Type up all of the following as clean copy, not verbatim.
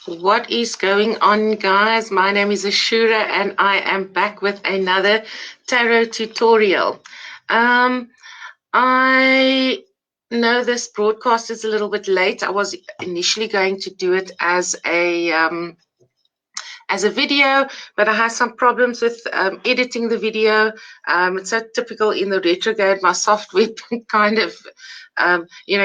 What is going on, guys? My name is Ashura and I am back with another tarot tutorial. I know this broadcast is a little bit late. I was initially going to do it as a video, but I had some problems with editing the video. It's so typical in the retrograde. My software kind of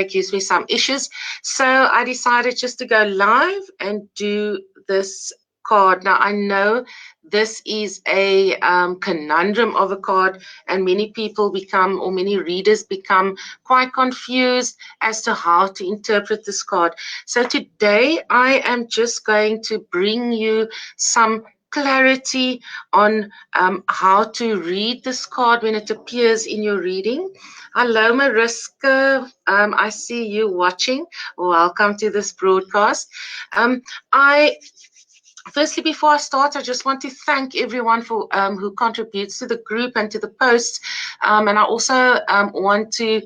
gives me some issues. So I decided just to go live and do this card. Now I know this is a conundrum of a card, and many people become, or many readers become, quite confused as to how to interpret this card. So today I am just going to bring you some clarity on how to read this card when it appears in your reading. Hello, Mariska. I see you watching. Welcome to this broadcast. Firstly, before I start, I just want to thank everyone for who contributes to the group and to the posts. And I also want to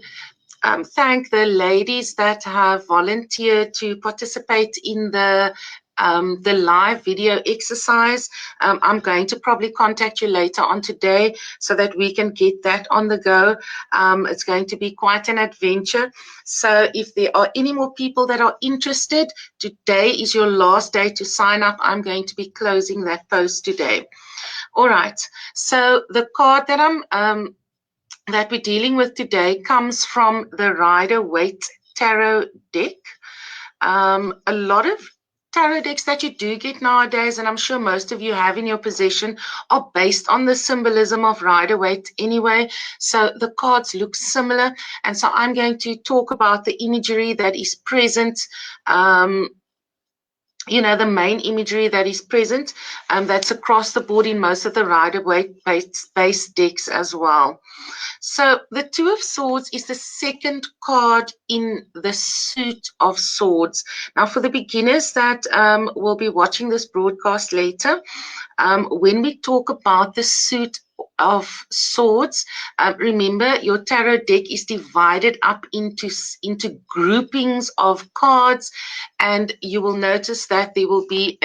thank the ladies that have volunteered to participate in the live video exercise. I'm going to probably contact you later on today so that we can get that on the go. It's going to be quite an adventure. So if there are any more people that are interested, today is your last day to sign up. I'm going to be closing that post today. All right. So the card that we're dealing with today comes from the Rider-Waite Tarot deck. A lot of tarot decks that you do get nowadays, and I'm sure most of you have in your possession, are based on the symbolism of Rider-Waite anyway. So the cards look similar. And so I'm going to talk about the imagery that is present, the main imagery that is present, that's across the board in most of the Rider-Waite based decks as well. So the Two of Swords is the second card in the suit of swords. Now, for the beginners that will be watching this broadcast later, when we talk about the suit of swords, remember your tarot deck is divided up into groupings of cards, and you will notice that there will be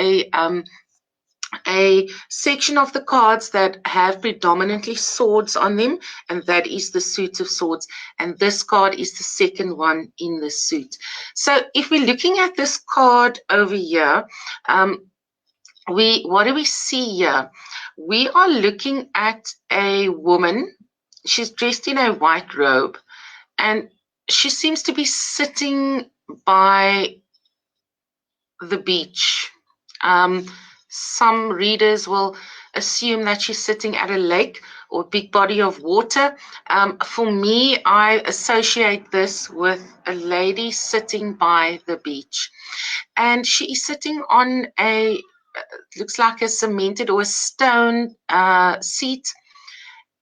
a section of the cards that have predominantly swords on them, and that is the suit of swords, and this card is the second one in the suit. So if we're looking at this card over here, what do we see here? We are looking at a woman. She's dressed in a white robe, and she seems to be sitting by the beach. Some readers will assume that she's sitting at a lake or big body of water. For me, I associate this with a lady sitting by the beach. And she is sitting on looks like a cemented or a stone seat.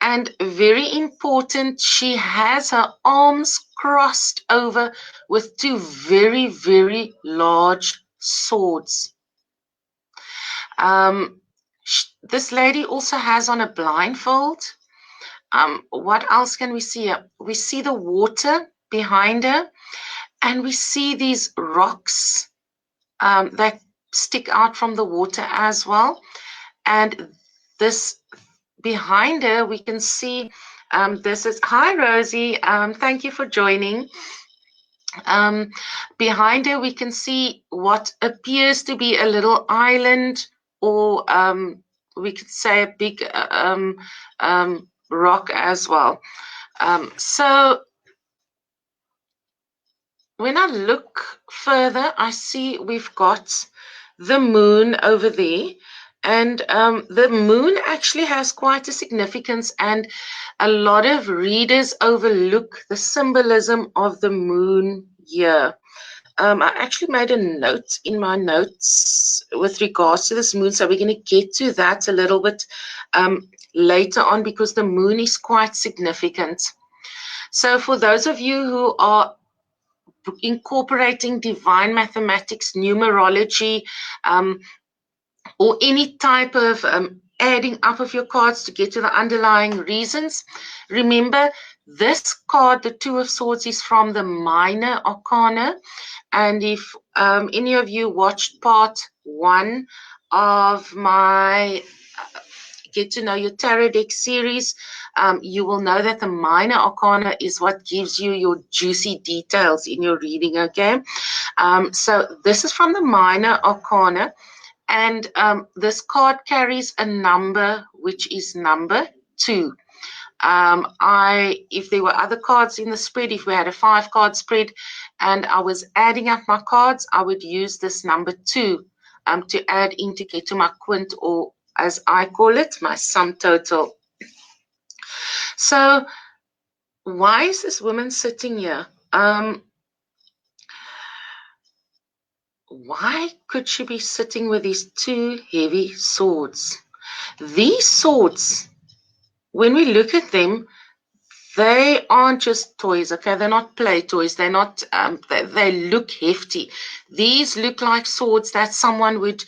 And very important, she has her arms crossed over with two very, very large swords. This lady also has on a blindfold. What else can we see here? We see the water behind her, and we see these rocks that stick out from the water as well. And this behind her, we can see this is, hi Rosie, thank you for joining. Behind her, we can see what appears to be a little island, or we could say a big rock as well. So when I look further, I see we've got the moon over there. And the moon actually has quite a significance, and a lot of readers overlook the symbolism of the moon here. I actually made a note in my notes with regards to this moon, so we're going to get to that a little bit later on, because the moon is quite significant. So for those of you who are incorporating divine mathematics, numerology, or any type of adding up of your cards to get to the underlying reasons, remember this card, the Two of Swords, is from the Minor Arcana. And if any of you watched part one of my Get to Know Your Tarot Deck series, you will know that the minor arcana is what gives you your juicy details in your reading, okay? So this is from the minor arcana, and this card carries a number, which is number 2. If there were other cards in the spread, if we had a 5-card spread and I was adding up my cards, I would use this number 2 to add in to get to my quint, or as I call it, my sum total. So why is this woman sitting here? Why could she be sitting with these 2 heavy swords? These swords, when we look at them, they aren't just toys, okay? They're not play toys. They're not, they look hefty. These look like swords that someone would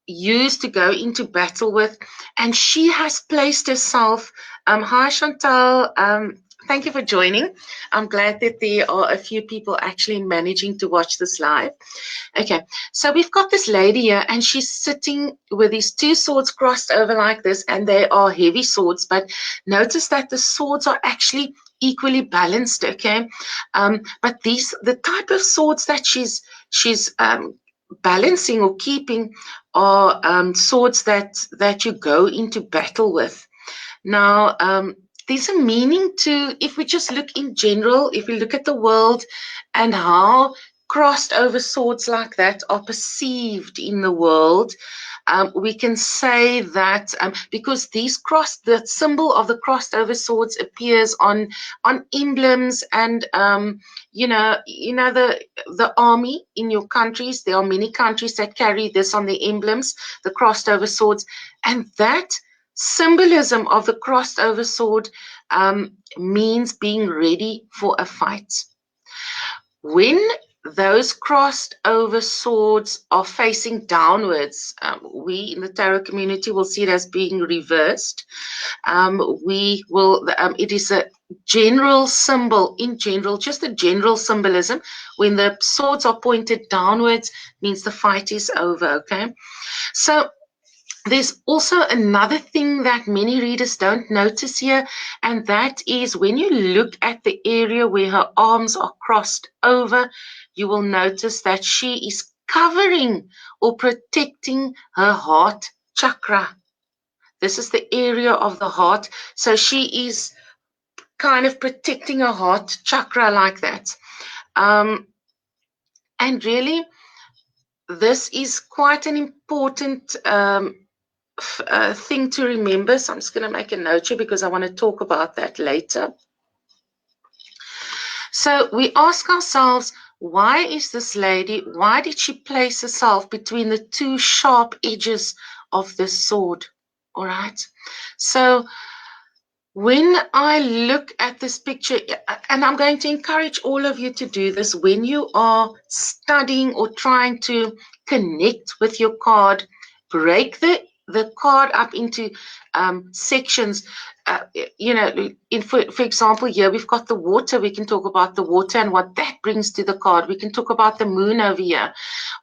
use to go into battle with. And she has placed herself, hi Chantal, thank you for joining. I'm glad that there are a few people actually managing to watch this live. Okay, so we've got this lady here, and she's sitting with these 2 swords crossed over like this, and they are heavy swords, but notice that the swords are actually equally balanced, okay? But the type of swords that she's balancing or keeping are swords that you go into battle with. Now, there's a meaning to, if we just look in general, if we look at the world and how crossed over swords like that are perceived in the world, we can say that because the symbol of the crossed over swords appears on emblems, and the army in your countries, there are many countries that carry this on the emblems, the crossed over swords, and that symbolism of the crossed over sword means being ready for a fight. When those crossed over swords are facing downwards, we in the tarot community will see it as being reversed. It is a general symbol, in general, just a general symbolism. When the swords are pointed downwards, means the fight is over, okay? So there's also another thing that many readers don't notice here, and that is when you look at the area where her arms are crossed over, you will notice that she is covering or protecting her heart chakra. This is the area of the heart. So she is kind of protecting her heart chakra like that. And really, this is quite an important thing to remember. So I'm just going to make a note here because I want to talk about that later. So we ask ourselves, why is this lady, why did she place herself between the 2 sharp edges of the sword? All right. So when I look at this picture, and I'm going to encourage all of you to do this when you are studying or trying to connect with your card, break the card up into sections. For example, here we've got the water. We can talk about the water and what that brings to the card. We can talk about the moon over here.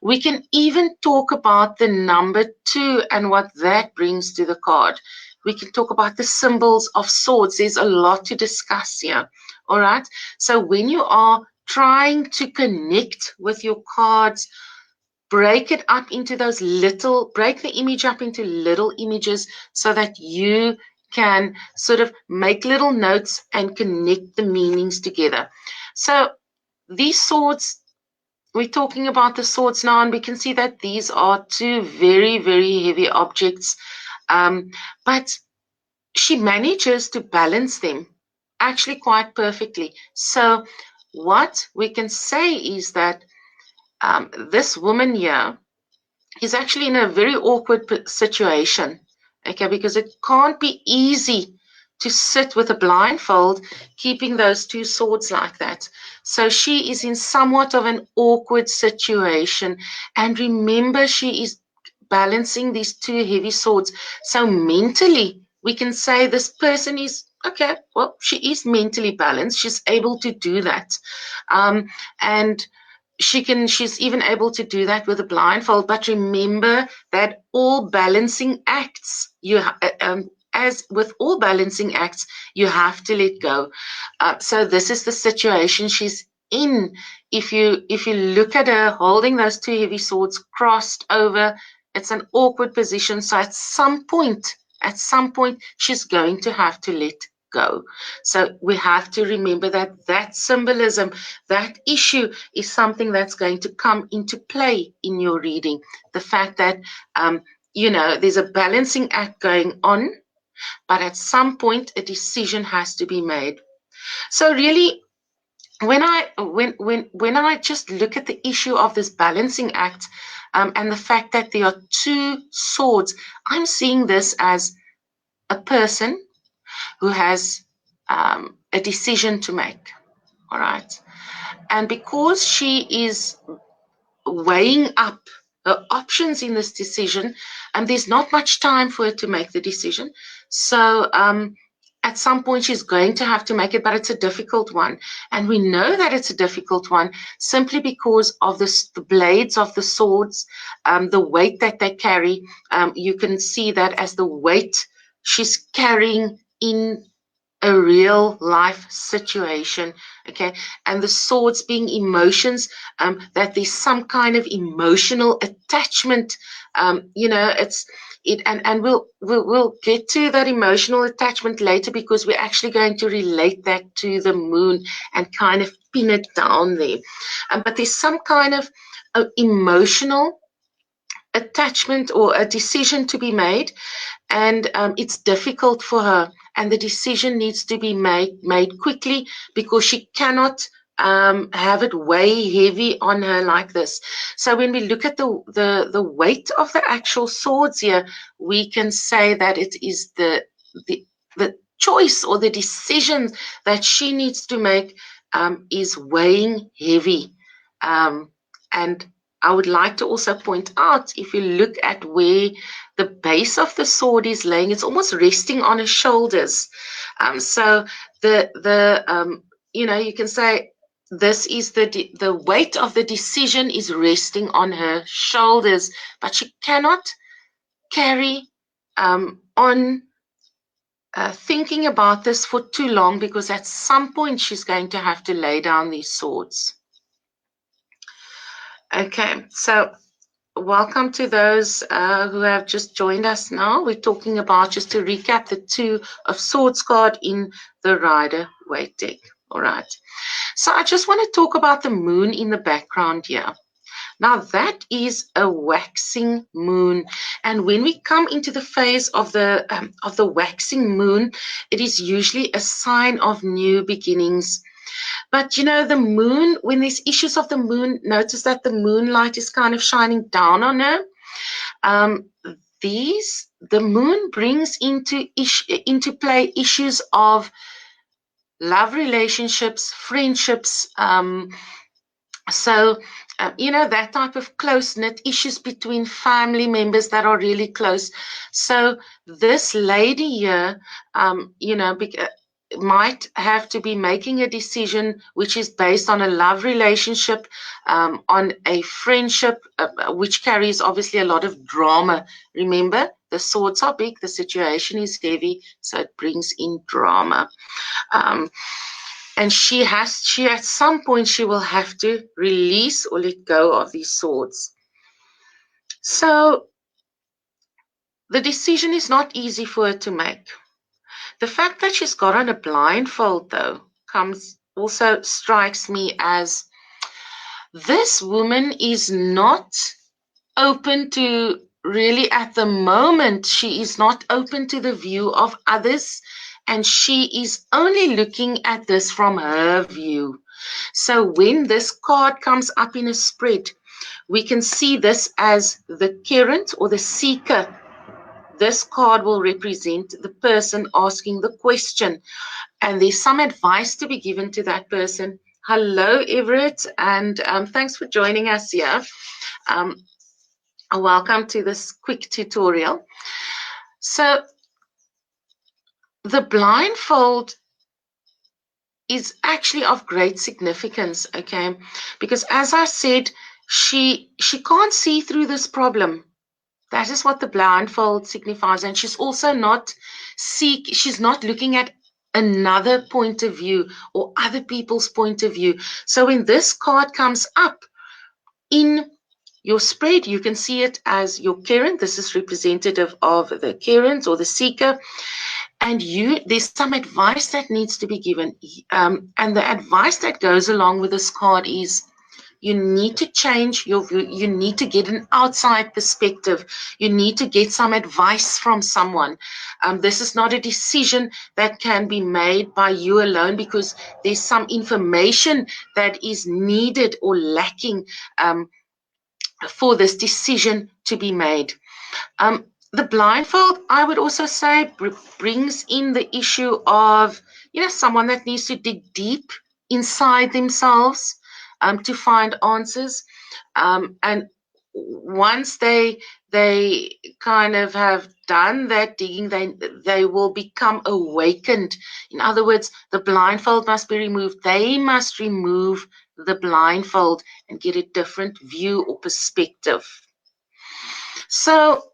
We can even talk about the number 2 and what that brings to the card. We can talk about the symbols of swords. There's a lot to discuss here. All right. So when you are trying to connect with your cards, break it up into break the image up into little images so that you can sort of make little notes and connect the meanings together. So these swords, we're talking about the swords now, and we can see that these are 2 very, very heavy objects. But she manages to balance them actually quite perfectly. So what we can say is that this woman here is actually in a very awkward situation, okay, because it can't be easy to sit with a blindfold keeping those 2 swords like that. So she is in somewhat of an awkward situation. And remember, she is balancing these 2 heavy swords. So mentally, we can say this person is, okay, well, she is mentally balanced. She's able to do that. And she's even able to do that with a blindfold. But remember that all balancing acts, as with all balancing acts, you have to let go. So this is the situation she's in. If you look at her holding those two heavy swords crossed over, it's an awkward position. So at some point, she's going to have to let go. So we have to remember that symbolism, that issue is something that's going to come into play in your reading. The fact that, there's a balancing act going on, but at some point a decision has to be made. So really, when I just look at the issue of this balancing act, and the fact that there are two swords, I'm seeing this as a person who has a decision to make. All right. And because she is weighing up her options in this decision, and there's not much time for her to make the decision. So at some point she's going to have to make it, but it's a difficult one. And we know that it's a difficult one simply because of the blades of the swords, the weight that they carry. You can see that as the weight she's carrying in a real life situation, okay? And the swords being emotions, that there's some kind of emotional attachment, and we'll get to that emotional attachment later, because we're actually going to relate that to the moon and kind of pin it down there. But there's some kind of emotional attachment or a decision to be made, and it's difficult for her, and the decision needs to be made quickly, because she cannot have it weigh heavy on her like this. So when we look at the weight of the actual swords here, we can say that it is the choice or the decision that she needs to make is weighing heavy. And I would like to also point out, if you look at where the base of the sword is laying, it's almost resting on her shoulders. So you can say this is the weight of the decision is resting on her shoulders, but she cannot carry on thinking about this for too long, because at some point she's going to have to lay down these swords. Okay, so welcome to those who have just joined us now. We're talking about, just to recap, the Two of Swords card in the Rider-Waite deck. All right. So I just want to talk about the moon in the background here. Now that is a waxing moon, and when we come into the phase of the waxing moon, it is usually a sign of new beginnings. But the moon, when there's issues of the moon, notice that the moonlight is kind of shining down on her. The moon brings into play issues of love relationships, friendships, that type of close-knit issues between family members that are really close. So this lady here, might have to be making a decision which is based on a love relationship, on a friendship, which carries obviously a lot of drama. Remember, the swords are big, the situation is heavy, so it brings in drama. And she at some point, she will have to release or let go of these swords. So the decision is not easy for her to make. The fact that she's got on a blindfold, though, also strikes me as this woman is not open to, really at the moment, she is not open to the view of others, and she is only looking at this from her view. So when this card comes up in a spread, we can see this as the current or the seeker. This card will represent the person asking the question, and there's some advice to be given to that person. Hello, Everett, and thanks for joining us here. Welcome to this quick tutorial. So the blindfold is actually of great significance, okay? Because as I said, she can't see through this problem. That is what the blindfold signifies. And she's also not she's not looking at another point of view or other people's point of view. So when this card comes up in your spread, you can see it as your Karen. This is representative of the Karens or the seeker. And there's some advice that needs to be given. And the advice that goes along with this card is you need to change your view. You need to get an outside perspective. You need to get some advice from someone. This is not a decision that can be made by you alone, because there's some information that is needed or lacking for this decision to be made. The blindfold, I would also say, brings in the issue of, someone that needs to dig deep inside themselves to find answers. And once they kind of have done that digging, they will become awakened. In other words, the blindfold must be removed. They must remove the blindfold and get a different view or perspective. So,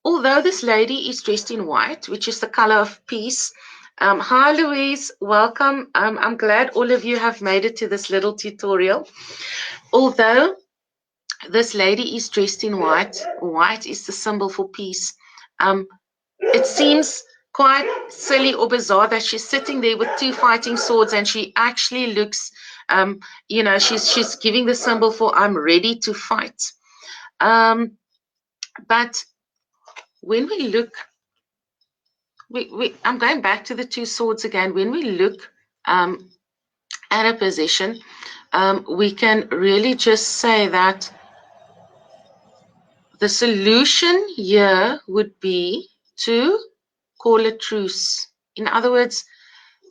although this lady is dressed in white, which is the color of peace, hi Louise, welcome. I'm glad all of you have made it to this little tutorial. Although this lady is dressed in white, white is the symbol for peace. It seems quite silly or bizarre that she's sitting there with two fighting swords, and she actually looks, she's giving the symbol for I'm ready to fight. But when we look, I'm going back to the two swords again. When we look at a position, we can really just say that the solution here would be to call a truce. In other words,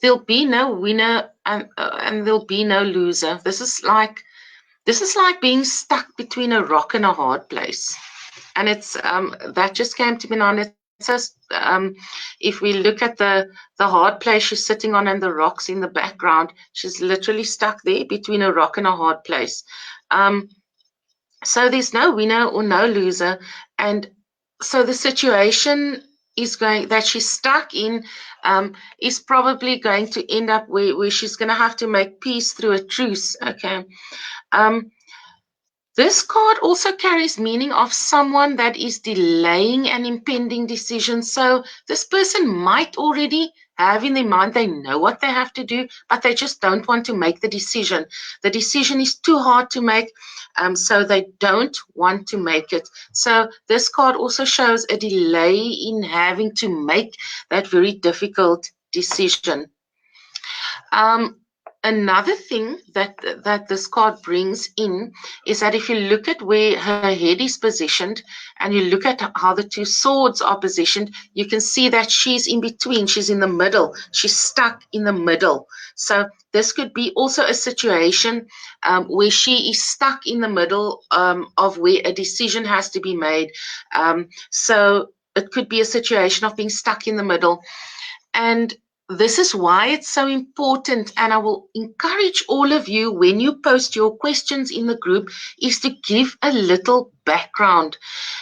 there'll be no winner and there'll be no loser. This is like being stuck between a rock and a hard place. And it's that just came to me now. It says if we look at the hard place she's sitting on and the rocks in the background, she's literally stuck there between a rock and a hard place. So there's no winner or no loser. And so the situation that she's stuck in is probably going to end up where she's going to have to make peace through a truce. Okay. This card also carries meaning of someone that is delaying an impending decision. So this person might already have in their mind, they know what they have to do, but they just don't want to make the decision. The decision is too hard to make, so they don't want to make it. So this card also shows a delay in having to make that very difficult decision. Another thing that this card brings in is that if you look at where her head is positioned and you look at how the two swords are positioned, you can see that she's in between. She's in the middle. She's stuck in the middle. So this could be also a situation where she is stuck in the middle of where a decision has to be made. So it could be a situation of being stuck in the middle. And this is why it's so important, and I will encourage all of you when you post your questions in the group is to give a little background,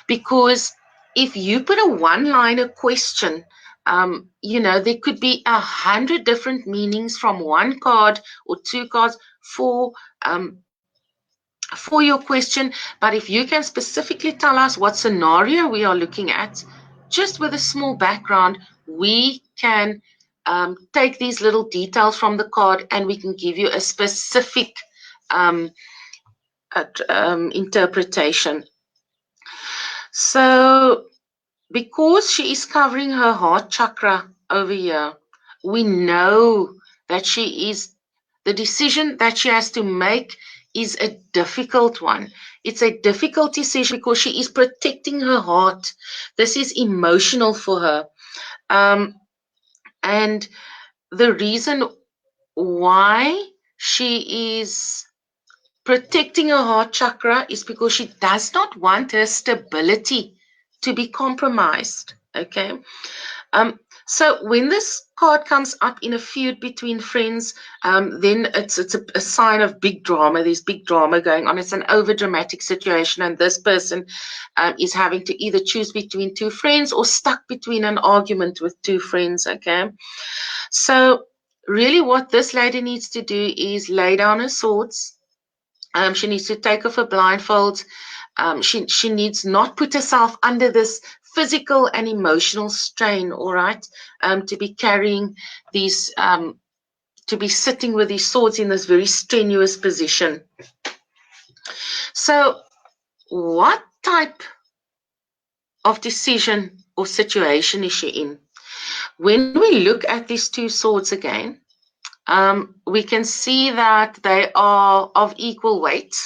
because if you put a one-liner question, there could be 100 different meanings from one card or two cards for your question. But if you can specifically tell us what scenario we are looking at, just with a small background, we can take these little details from the card and we can give you a specific interpretation. So because she is covering her heart chakra over here, we know that the decision that she has to make is a difficult one. It's a difficult decision because she is protecting her heart. This is emotional for her. And the reason why she is protecting her heart chakra is because she does not want her stability to be compromised. Okay. So when this card comes up in a feud between friends, then it's a sign of big drama. There's big drama going on. It's an over-dramatic situation, and this person is having to either choose between two friends or stuck between an argument with two friends, okay? So really what this lady needs to do is lay down her swords. She needs to take off her blindfold. She needs not put herself under this physical and emotional strain, all right, to be carrying these, to be sitting with these swords in this very strenuous position. So what type of decision or situation is she in? When we look at these two swords again, we can see that they are of equal weight.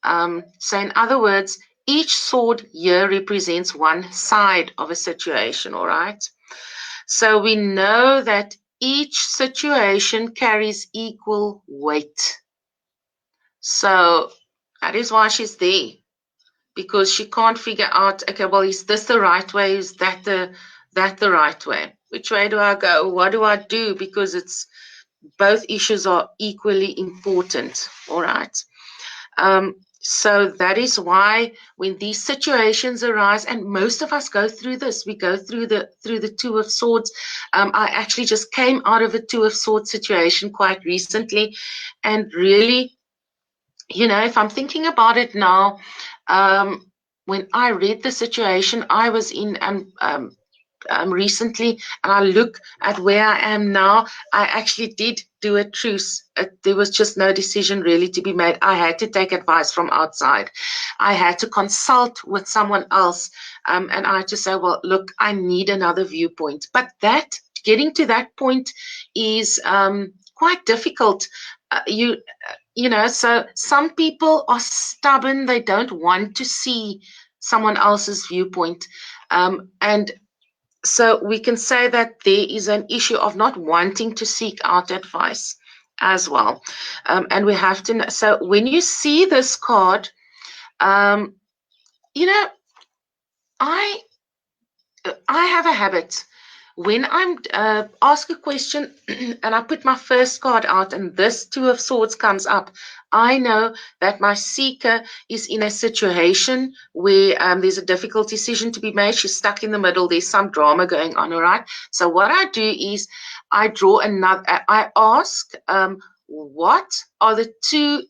So in other words, each sword here represents one side of a situation, all right? So we know that each situation carries equal weight. So that is why she's there, because she can't figure out, okay, well, is this the right way? Is that the right way? Which way do I go? What do I do? Because it's both issues are equally important, all right? So that is why when these situations arise, and most of us go through this, we go through the Two of Swords. I actually just came out of a Two of Swords situation quite recently, and really, you know, if I'm thinking about it now, when I read the situation I was in recently, and I look at where I am now, I actually did do a truce. There was just no decision really to be made. I had to take advice from outside. I had to consult with someone else, and I had to say, well, look, I need another viewpoint. But that, getting to that point is quite difficult. You know, so some people are stubborn. They don't want to see someone else's viewpoint. And so we can say that there is an issue of not wanting to seek out advice as well. And we have to know. So when you see this card, you know, I have a habit. When I'm ask a question and I put my first card out and this Two of Swords comes up, I know that my seeker is in a situation where there's a difficult decision to be made. She's stuck in the middle. There's some drama going on, all right? So what I do is I draw another, I ask, what are the two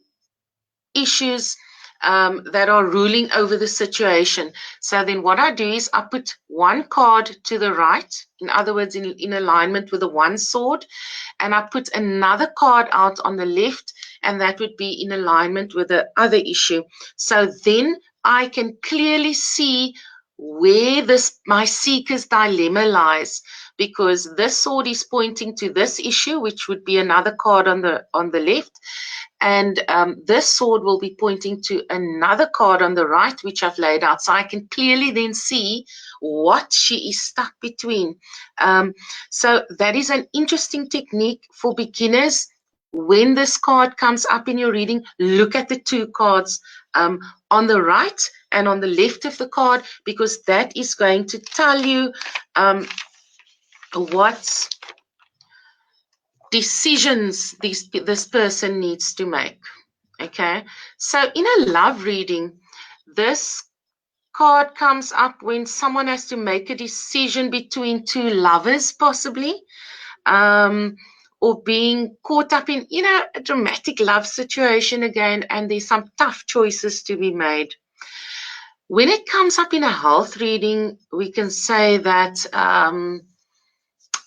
issues that are ruling over the situation? So then what I do is I put one card to the right, in other words, in alignment with the one sword, and I put another card out on the left, and that would be in alignment with the other issue. So then I can clearly see where my seeker's dilemma lies, because this sword is pointing to this issue, which would be another card on the left, and this sword will be pointing to another card on the right, which I've laid out. So I can clearly then see what she is stuck between. So that is an interesting technique for beginners. When this card comes up in your reading, look at the two cards on the right and on the left of the card, because that is going to tell you what decisions this person needs to make. Okay, so in a love reading, this card comes up when someone has to make a decision between two lovers, possibly, or being caught up in, you know, a dramatic love situation again, and there's some tough choices to be made. When it comes up in a health reading, we can say that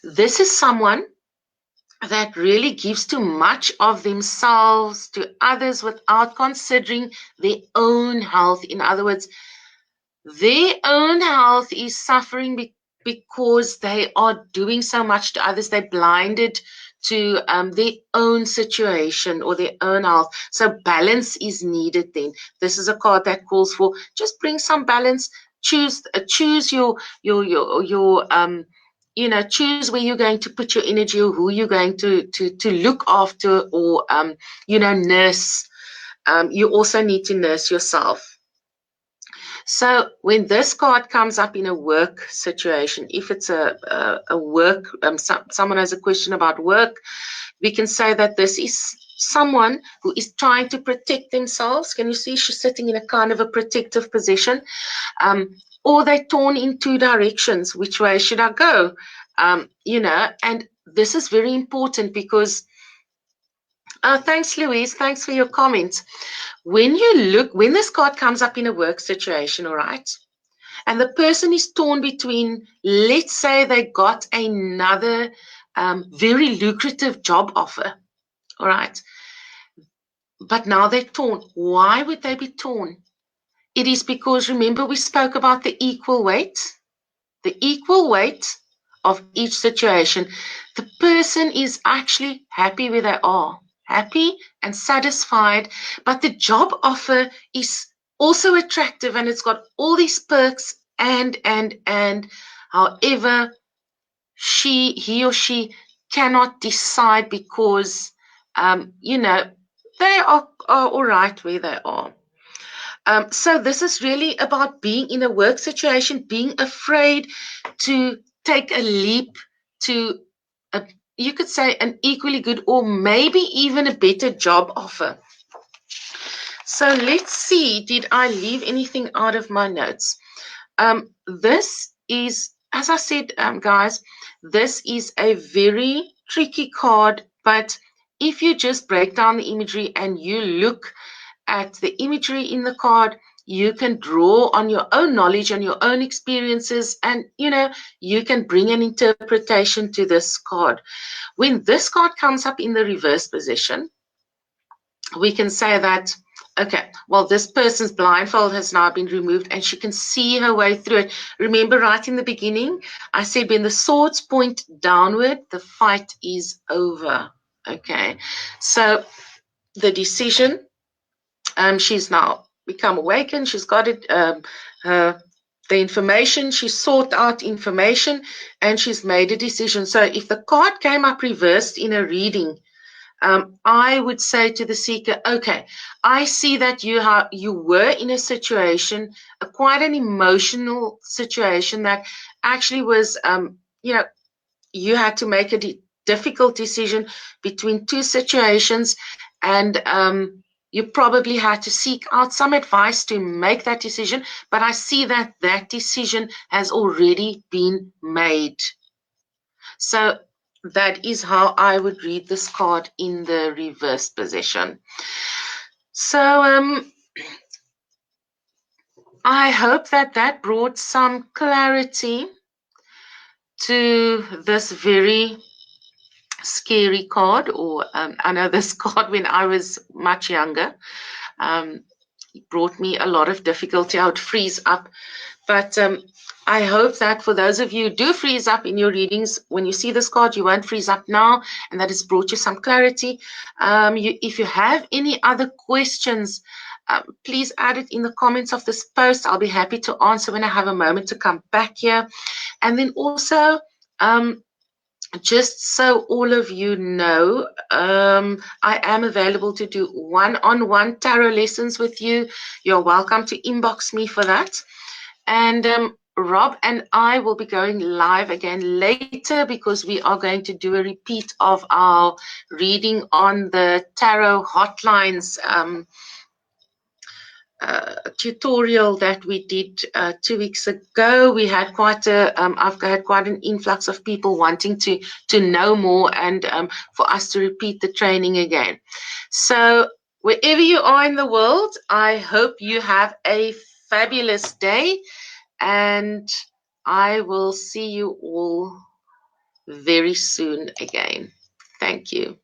this is someone that really gives too much of themselves to others without considering their own health. In other words, their own health is suffering because they are doing so much to others. They're blinded to their own situation or their own health. So balance is needed then. This is a card that calls for just bring some balance. Choose your you know, choose where you're going to put your energy, or who you're going to look after, or you know, nurse. You also need to nurse yourself. So when this card comes up in a work situation, if it's a work, someone has a question about work, we can say that this is someone who is trying to protect themselves. Can you see she's sitting in a kind of a protective position? Or they're torn in two directions. Which way should I go? You know, and this is very important because, thanks, Louise. Thanks for your comments. When this card comes up in a work situation, all right, and the person is torn between, let's say they got another very lucrative job offer, all right, but now they're torn. Why would they be torn? It is because, remember, we spoke about the equal weight of each situation. The person is actually happy where they are, happy and satisfied, but the job offer is also attractive and it's got all these perks and however he or she cannot decide because you know, they are all right where they are. So this is really about being in a work situation, being afraid to take a leap to, you could say, an equally good or maybe even a better job offer. So let's see, did I leave anything out of my notes? This is, as I said, guys, this is a very tricky card, but if you just break down the imagery and you look at the imagery in the card, you can draw on your own knowledge and your own experiences, and you know, you can bring an interpretation to this card. When this card comes up in the reverse position, we can say that, okay, well, this person's blindfold has now been removed and she can see her way through it. Remember, right in the beginning, I said when the swords point downward, the fight is over. Okay, so the decision, she's now become awakened. She's got it, the information. She sought out information and she's made a decision. So if the card came up reversed in a reading, I would say to the seeker, okay, I see that you were in a situation, quite an emotional situation that actually was, you know, you had to make a difficult decision between two situations, and you probably had to seek out some advice to make that decision, but I see that that decision has already been made. So that is how I would read this card in the reverse position. So I hope that that brought some clarity to this very scary card, or I know this card when I was much younger. It brought me a lot of difficulty. I would freeze up. But I hope that for those of you who do freeze up in your readings, when you see this card, you won't freeze up now, and that has brought you some clarity. If you have any other questions, please add it in the comments of this post. I'll be happy to answer when I have a moment to come back here. And then also, just so all of you know, I am available to do one-on-one tarot lessons with you. You're welcome to inbox me for that. And Rob and I will be going live again later because we are going to do a repeat of our reading on the tarot hotlines tutorial that we did 2 weeks ago. We had quite I've had quite an influx of people wanting to know more and for us to repeat the training again. So wherever you are in the world, I hope you have a fabulous day, and I will see you all very soon again. Thank you.